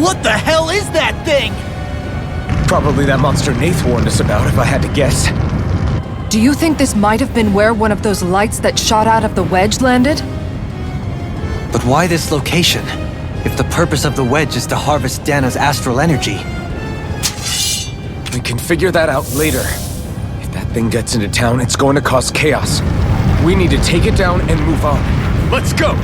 What the hell is that thing? Probably that monster Nath warned us about, if I had to guess. Do you think this might have been where one of those lights that shot out of the wedge landed? But why this location? If the purpose of the wedge is to harvest Dana's astral energy. We can figure that out later. If that thing gets into town, it's going to cause chaos. We need to take it down and move on. Let's go!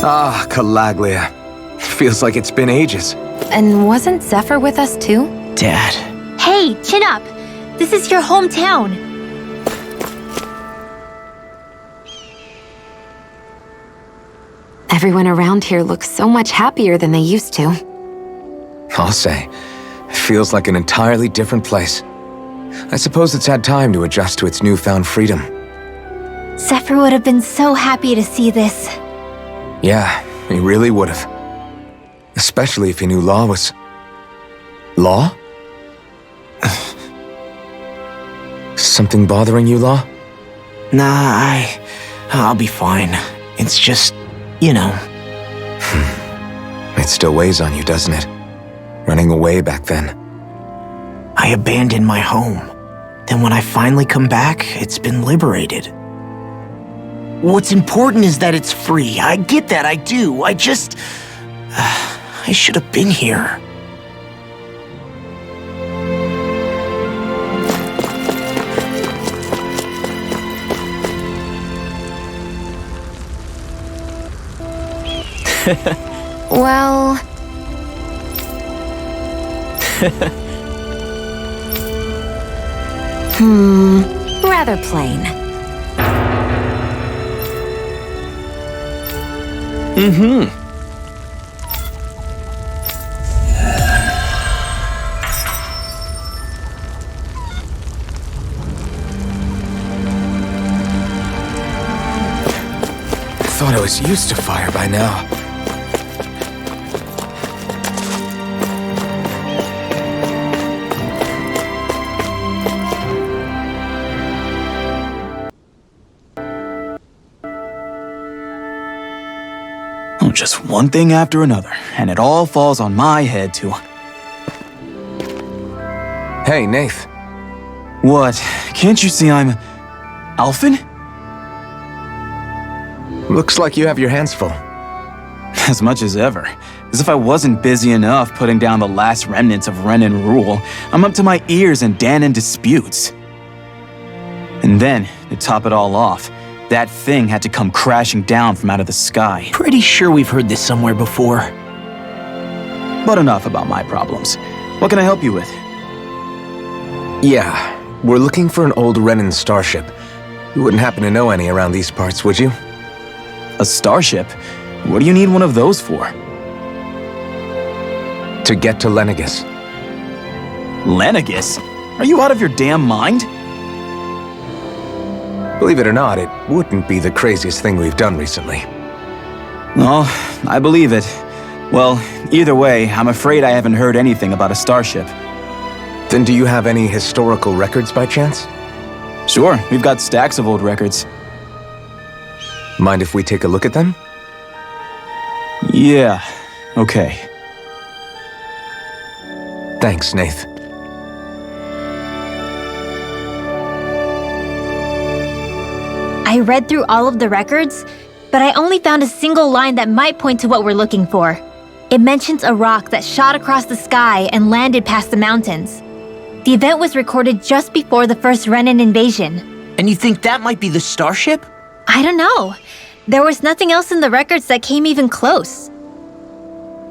Ah, Calaglia. Feels like it's been ages. And wasn't Zephyr with us too? Dad. Hey, chin up! This is your hometown. Everyone around here looks so much happier than they used to. I'll say. It feels like an entirely different place. I suppose it's had time to adjust to its newfound freedom. Zephyr would have been so happy to see this. Yeah, he really would have. Especially if he knew Law was... Law? Something bothering you, Law? Nah, I'll be fine. It's just, you know. It still weighs on you, doesn't it? Running away back then. I abandoned my home. Then when I finally come back, it's been liberated. What's important is that it's free. I get that, I do. I just... I should have been here. Well... rather plain. Thought I was used to fire by now. Just one thing after another, and it all falls on my head to... Hey, Nath. What? Can't you see I'm... Alphen? Looks like you have your hands full. As much as ever. As if I wasn't busy enough putting down the last remnants of Renan rule, I'm up to my ears in Danan disputes. And then, to top it all off, that thing had to come crashing down from out of the sky. Pretty sure we've heard this somewhere before. But enough about my problems. What can I help you with? Yeah, we're looking for an old Renan starship. You wouldn't happen to know any around these parts, would you? A starship? What do you need one of those for? To get to Lenegus. Lenegus? Are you out of your damn mind? Believe it or not, it wouldn't be the craziest thing we've done recently. Oh, I believe it. Well, either way, I'm afraid I haven't heard anything about a starship. Then do you have any historical records by chance? Sure, we've got stacks of old records. Mind if we take a look at them? Yeah, okay. Thanks, Nath. I read through all of the records, but I only found a single line that might point to what we're looking for. It mentions a rock that shot across the sky and landed past the mountains. The event was recorded just before the first Renan invasion. And you think that might be the starship? I don't know. there was nothing else in the records that came even close.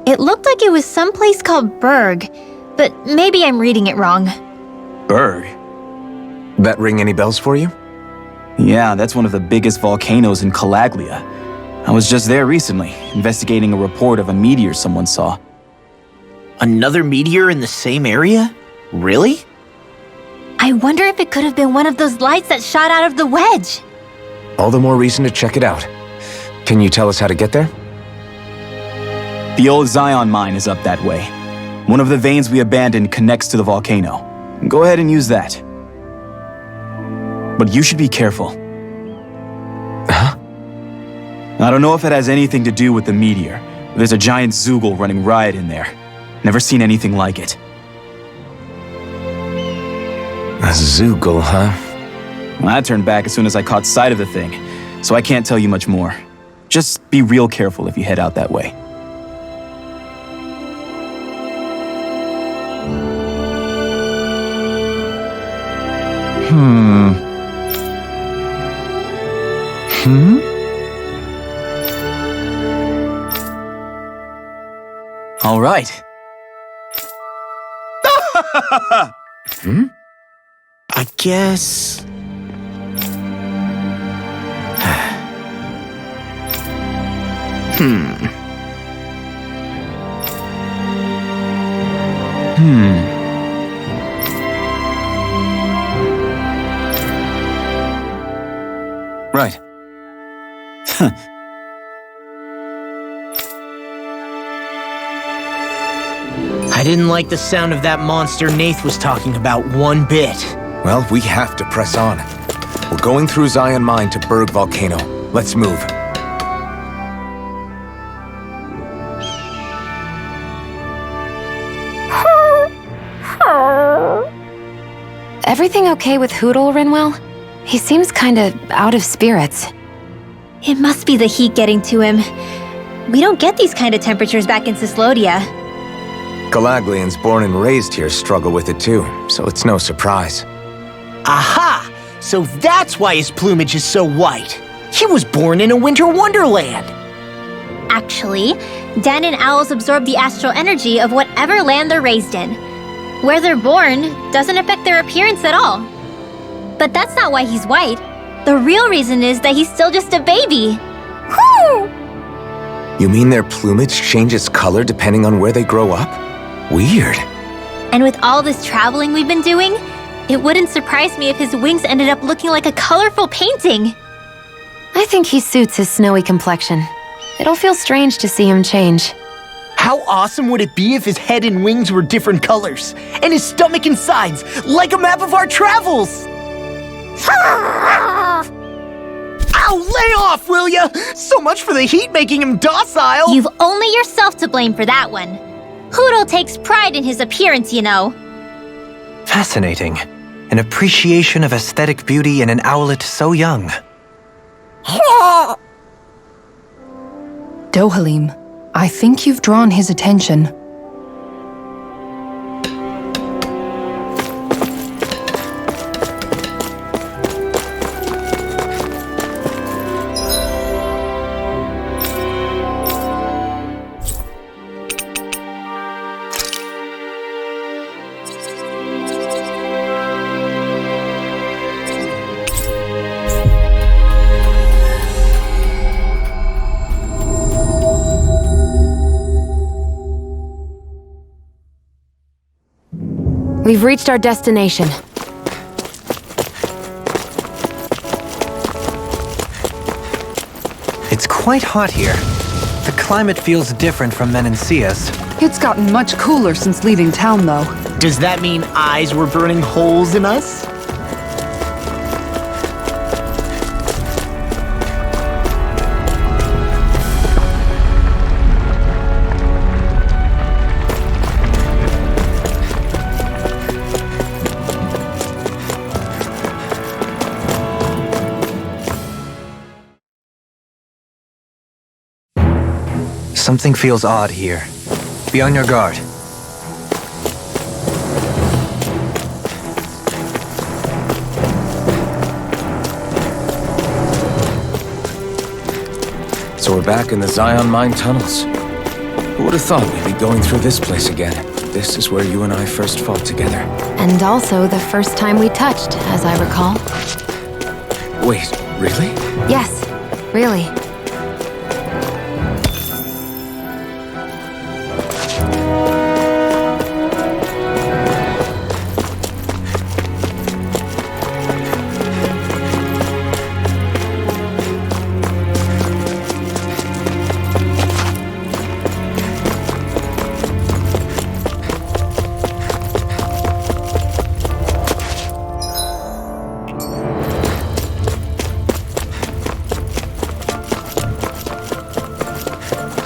It looked like it was someplace called Berg, but maybe I'm reading it wrong. Berg? That ring any bells for you? Yeah, that's one of the biggest volcanoes in Calaglia. I was just there recently, investigating a report of a meteor someone saw. Another meteor in the same area? Really? I wonder if it could have been one of those lights that shot out of the wedge. All the more reason to check it out. Can you tell us how to get there? The old Zion mine is up that way. One of the veins we abandoned connects to the volcano. Go ahead and use that. But you should be careful. Huh? I don't know if it has anything to do with the meteor, but there's a giant Zoogle running riot in there. Never seen anything like it. A Zoogle, huh? Well, I turned back as soon as I caught sight of the thing, so I can't tell you much more. Just be real careful if you head out that way. All right. I guess... Right. I didn't like the sound of that monster Nath was talking about one bit. Well, we have to press on. We're going through Zion Mine to Berg Volcano. Let's move. Everything okay with Hootle, Rinwell? He seems kinda out of spirits. It must be the heat getting to him. We don't get these kind of temperatures back in Cislodia. Galaglians born and raised here struggle with it too, so it's no surprise. Aha! So that's why his plumage is so white. He was born in a winter wonderland. Actually, Dan and owls absorb the astral energy of whatever land they're raised in. Where they're born doesn't affect their appearance at all. But that's not why he's white. The real reason is that he's still just a baby. Whew! You mean their plumage changes color depending on where they grow up? Weird. And with all this traveling we've been doing, it wouldn't surprise me if his wings ended up looking like a colorful painting. I think he suits his snowy complexion. It'll feel strange to see him change. How awesome would it be if his head and wings were different colors, and his stomach and sides, like a map of our travels? Ow, lay off, will ya? So much for the heat making him docile. You've only yourself to blame for that one. Hootle takes pride in his appearance, you know. Fascinating. An appreciation of aesthetic beauty in an owlet so young. Dohalim, I think you've drawn his attention. We've reached our destination. It's quite hot here. The climate feels different from Menencias. It's gotten much cooler since leaving town, though. Does that mean eyes were burning holes in us? Something feels odd here. Be on your guard. we're back in the Zion Mine tunnels. Who would have thought we'd be going through this place again? This is where you and I first fought together. And also the first time we touched, as I recall. Wait, really? Yes, really.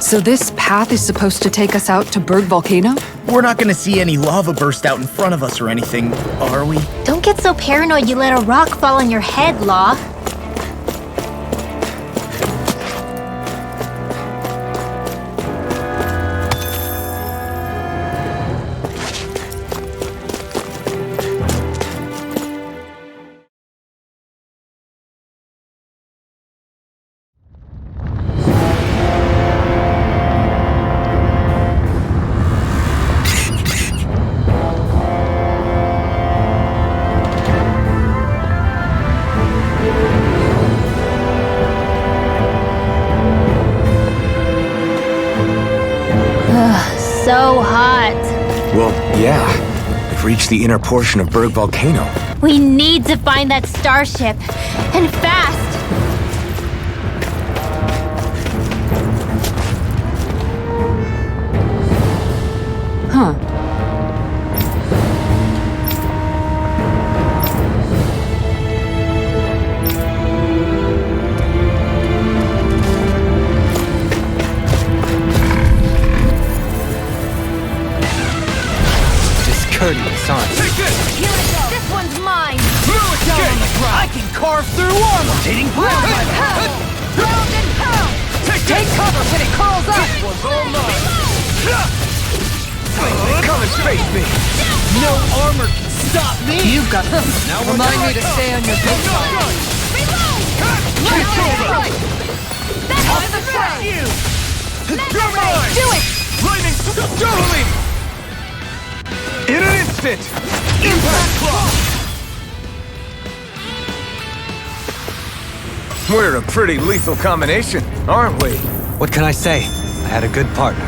So this path is supposed to take us out to Berg Volcano? We're not gonna see any lava burst out in front of us or anything, are we? Don't get so paranoid you let a rock fall on your head, Law. So hot. Well, yeah. We've reached the inner portion of Berg Volcano. We need to find that starship. And fast! Huh. Discourteous, aren't you? Take this! Here we go. This one's mine. I can carve through armor! Round and pound! Round and pound! Take cover when it curls up! This one's all mine! Come and face me! No armor can stop me! You've got Now remind me to stay on your good side. Right. That's On the track! You're mine! Do it! Lightning! Totally! In an instant! Impact Claw! We're a pretty lethal combination, aren't we? What can I say? I had a good partner.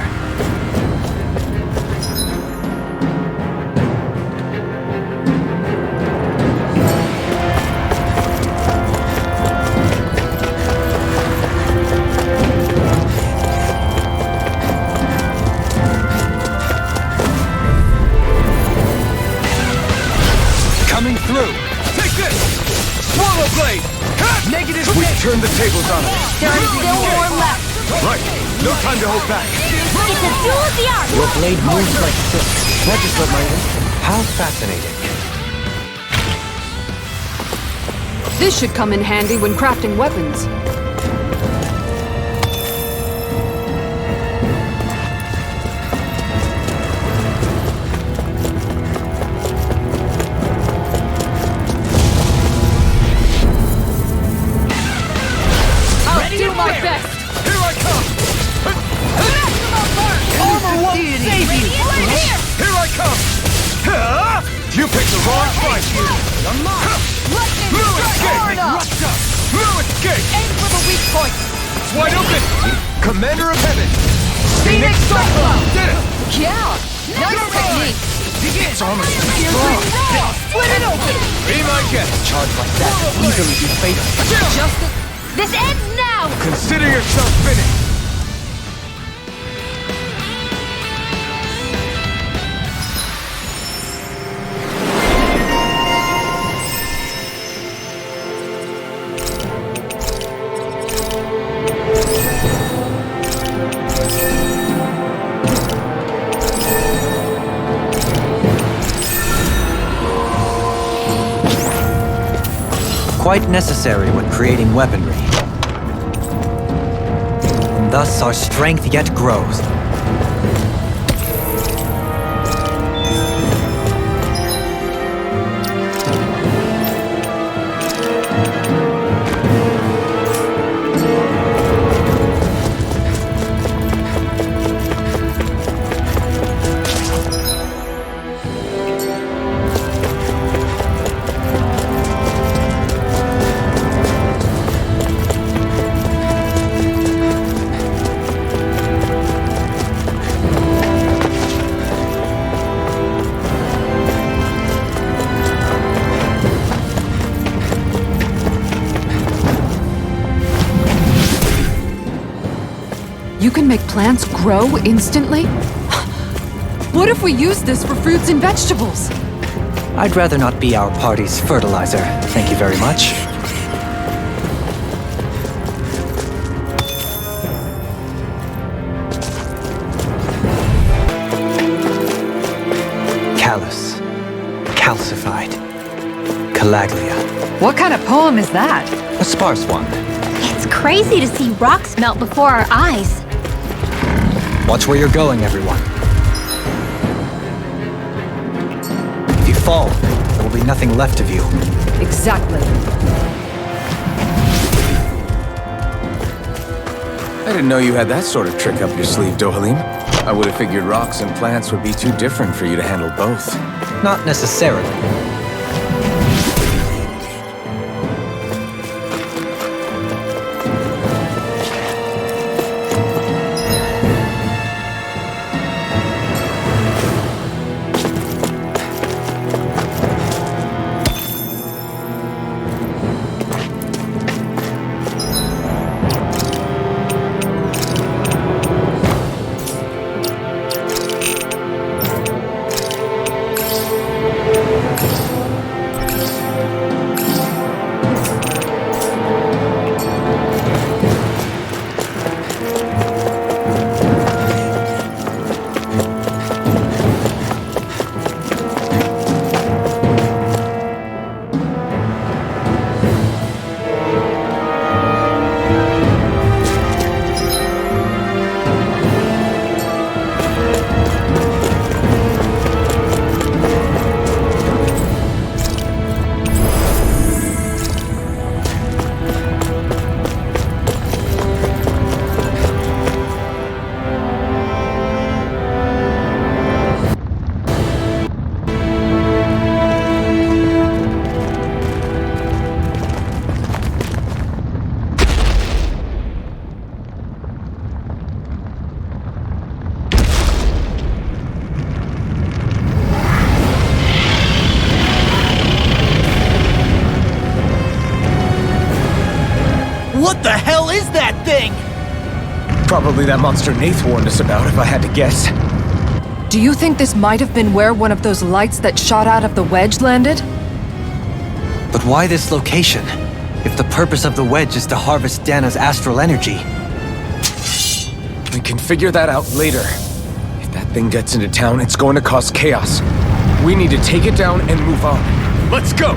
Coming through! Take this! Swallow Blade! negative. We've turned the tables on him. There is still more left. Right, no time to hold back. It's a duel of the arts. Your blade moves like silk. That just let my How fascinating. This should come in handy when crafting weapons. I'll do my best. Here I come! Armor won't save you. Here I come! You picked the wrong fight! No escape! No escape! Aim for the weak point. It's wide open! Commander of Heaven! Phoenix Cyclone. Did it! Yeah. Nice technique. It's almost strong! Split it open. Be my guest! Charge like that can easily be fatal. Just This ends now. Consider yourself finished! Quite necessary when creating weaponry. And thus our strength yet grows. You can make plants grow instantly? What if we use this for fruits and vegetables? I'd rather not be our party's fertilizer. Thank you very much. Callous. Calcified. Calaglia. What kind of poem is that? A sparse one. It's crazy to see rocks melt before our eyes. Watch where you're going, everyone. If you fall, there will be nothing left of you. Exactly. I didn't know you had that sort of trick up your sleeve, Dohalim. I would have figured rocks and plants would be too different for you to handle both. Not necessarily. What the hell is that thing? Probably that monster Nath warned us about, if I had to guess. Do you think this might have been where one of those lights that shot out of the wedge landed? But why this location? If the purpose of the wedge is to harvest Dana's astral energy. We can figure that out later. If that thing gets into town, it's going to cause chaos. We need to take it down and move on. Let's go!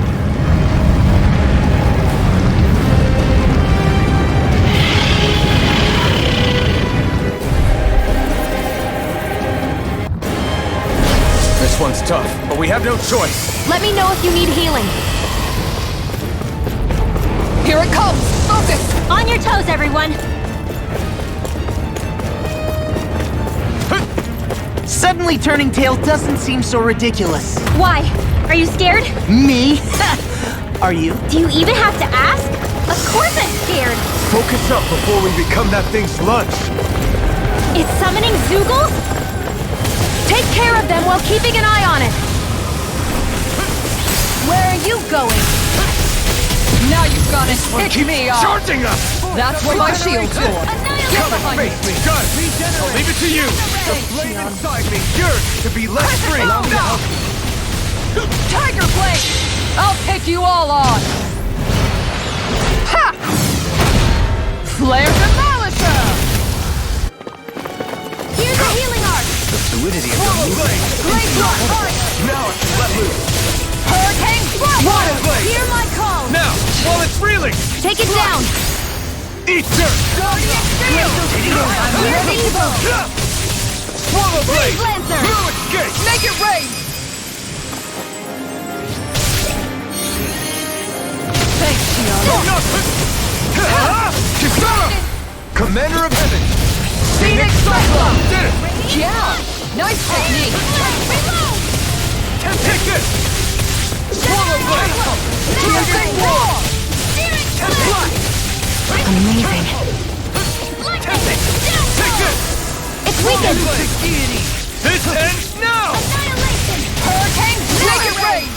This one's tough, but we have no choice. Let me know if you need healing. Here it comes! Focus! On your toes, everyone! Suddenly turning tail doesn't seem so ridiculous. Why? Are you scared? Me? Are you? Do you even have to ask? Of course I'm scared! Focus up before we become that thing's lunch. It's summoning Zoogles? Take care of them while keeping an eye on it! Where are you going? Now you've got it! Pick me up! Charging us! That's where my shield's going! Get behind me! Face me, done! I'll leave it to you! The flame inside me yearns to be let free! Tiger Blade! I'll take you all on! Ha! Flare Demolisher! Here's a healing arc! The fluidity of Follow the Blade! Blade Rock! Now it's let loose! Hurricane Water Blade! Hear my call! Now, while it's reeling! Take it down! Eat dirt! Guardian Steel! Here's evil! Swallow Blade! Lancer! Through its gate! Make it rain! Thanks, Tiana. Kisara! Commander of Heaven! Phoenix Cyclone! Did it! Yeah! Nice technique! Take this! Swallow Blade! Piercing Roar! Amazing. Take this! It's weakened! This ends now! Hurricane! Make it rain!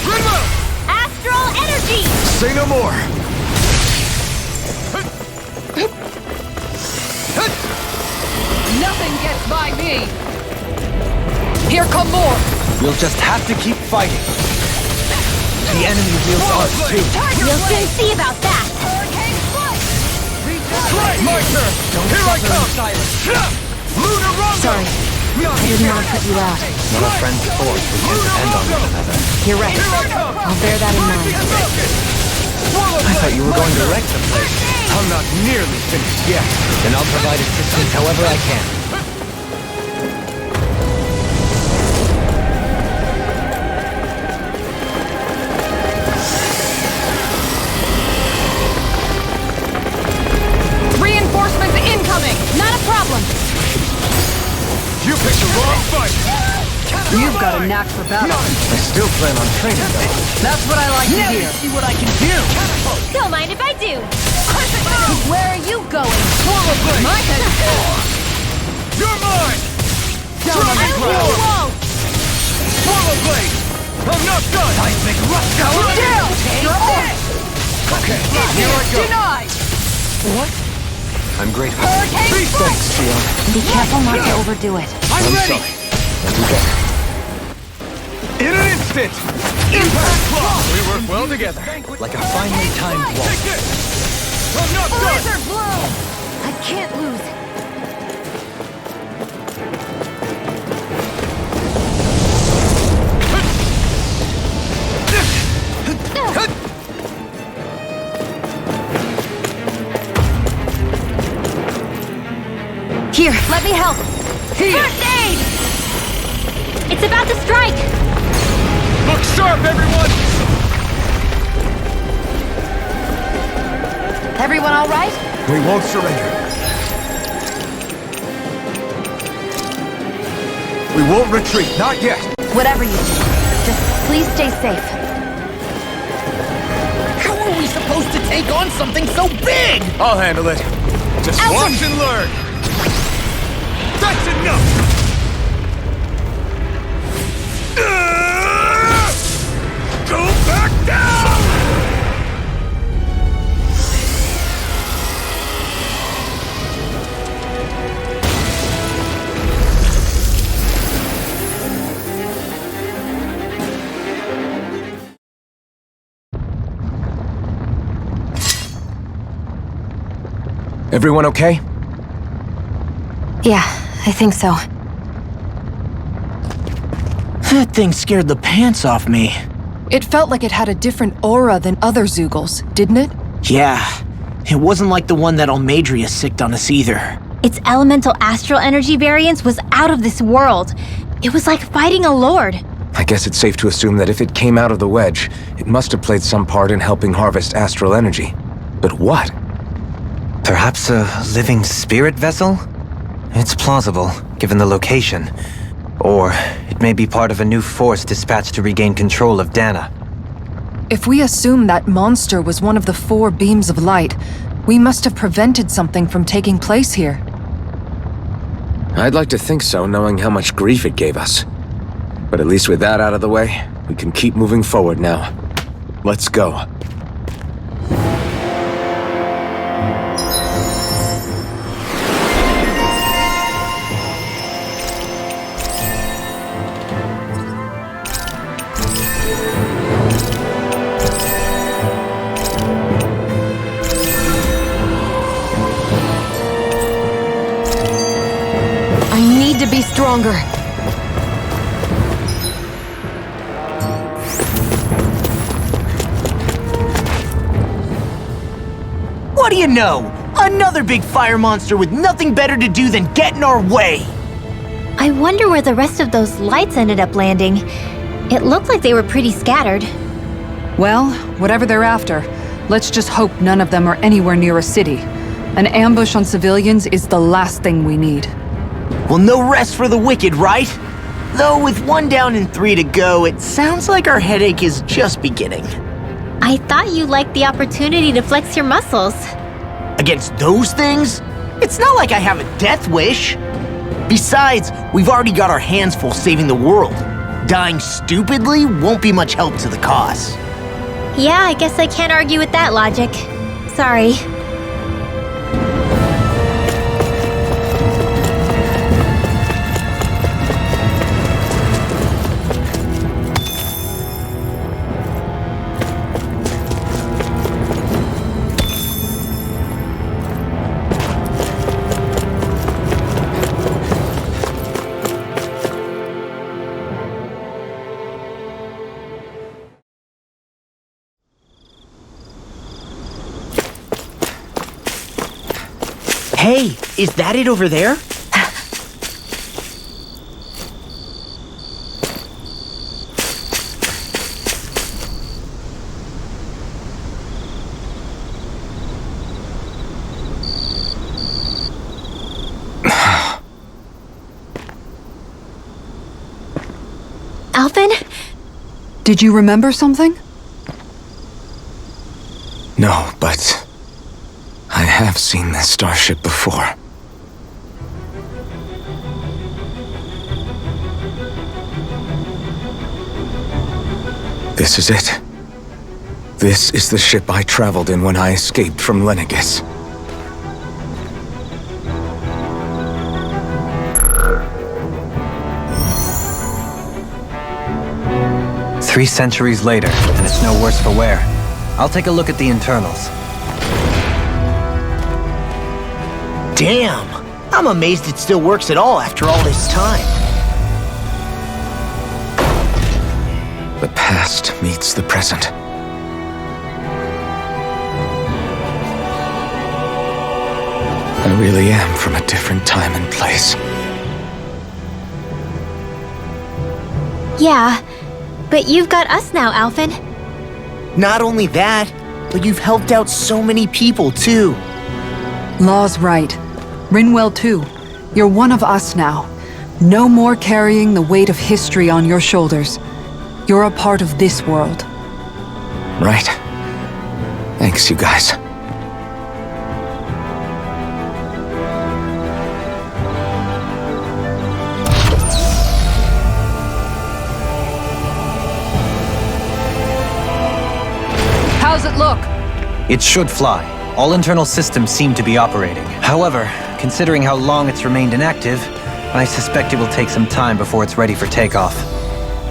Remote! Astral energy! Say no more! Nothing gets by me! Here come more! We'll just have to keep fighting. The enemy wields ours too. We'll soon see about that. Right, my turn! Here I come! Lunar Rumble! Sorry, I didn't want to put you out. When our friends force, we can depend on one another. You're right. I'll bear that in mind. I thought you were going to wreck the place. I'm not nearly finished yet. Then I'll provide assistance however I can. Reinforcements incoming! Not a problem! You picked the wrong fight! You've got a knack for battle. I still plan on training though. That's what I like to hear. See what I can do! Don't mind if I do. Where are you going? My head's full! You're mine! Down on the ground! Whoa! Swallow blade! I'm not done! Seismic rush tower! Down! You're off! Okay, here I go! Denied! I'm grateful. Hurricane Thanks, Shion. Be careful not to overdo it. I'm ready! I'll do better. In an instant! Impact claw! We work well together. Like a finely timed walk. Take this! I'm not done! Blizzard bloom! I can't lose. Here, let me help. First aid! It's about to strike! Look sharp, everyone! Everyone all right? We won't surrender. We won't retreat, not yet. Whatever you do, just please stay safe. How are we supposed to take on something so big? I'll handle it. Just watch and learn. That's enough! Go back down! Everyone okay? Yeah, I think so. That thing scared the pants off me. It felt like it had a different aura than other Zeugles, didn't it? Yeah, it wasn't like the one that Almadria sicked on us either. Its elemental astral energy variance was out of this world. It was like fighting a lord. I guess it's safe to assume that if it came out of the wedge, it must have played some part in helping harvest astral energy. But what? Perhaps a living spirit vessel? It's plausible, given the location. Or it may be part of a new force dispatched to regain control of Dana. If we assume that monster was one of the 4 beams of light, we must have prevented something from taking place here. I'd like to think so, knowing how much grief it gave us. But at least with that out of the way, we can keep moving forward now. Let's go. To be stronger. What do you know? Another big fire monster with nothing better to do than get in our way! I wonder where the rest of those lights ended up landing. It looked like they were pretty scattered. Well, whatever they're after, let's just hope none of them are anywhere near a city. An ambush on civilians is the last thing we need. Well, no rest for the wicked, right? Though with 1 down and 3 to go, it sounds like our headache is just beginning. I thought you liked the opportunity to flex your muscles. Against those things? It's not like I have a death wish. Besides, we've already got our hands full saving the world. Dying stupidly won't be much help to the cause. Yeah, I guess I can't argue with that logic. Sorry. Hey, is that it over there? Alvin? Did you remember something? No, but I have seen this starship before. This is it. This is the ship I traveled in when I escaped from Lenegis. Three centuries later, and it's no worse for wear. I'll take a look at the internals. Damn! I'm amazed it still works at all after all this time. The past meets the present. I really am from a different time and place. Yeah, but you've got us now, Alvin. Not only that, but you've helped out so many people too. Law's right. Rinwell too. You're one of us now. No more carrying the weight of history on your shoulders. You're a part of this world. Right. Thanks, you guys. How's it look? It should fly. All internal systems seem to be operating. However, considering how long it's remained inactive, I suspect it will take some time before it's ready for takeoff.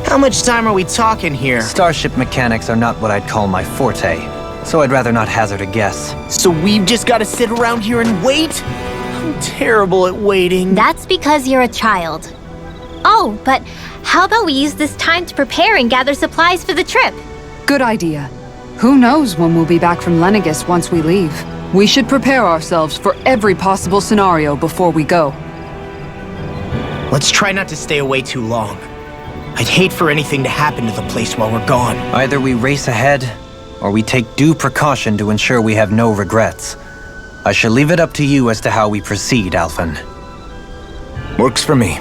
How much time are we talking here? Starship mechanics are not what I'd call my forte, so I'd rather not hazard a guess. So we've just got to sit around here and wait? I'm terrible at waiting. That's because you're a child. Oh, but how about we use this time to prepare and gather supplies for the trip? Good idea. Who knows when we'll be back from Lenegis once we leave? We should prepare ourselves for every possible scenario before we go. Let's try not to stay away too long. I'd hate for anything to happen to the place while we're gone. Either we race ahead, or we take due precaution to ensure we have no regrets. I shall leave it up to you as to how we proceed, Alvin. Works for me.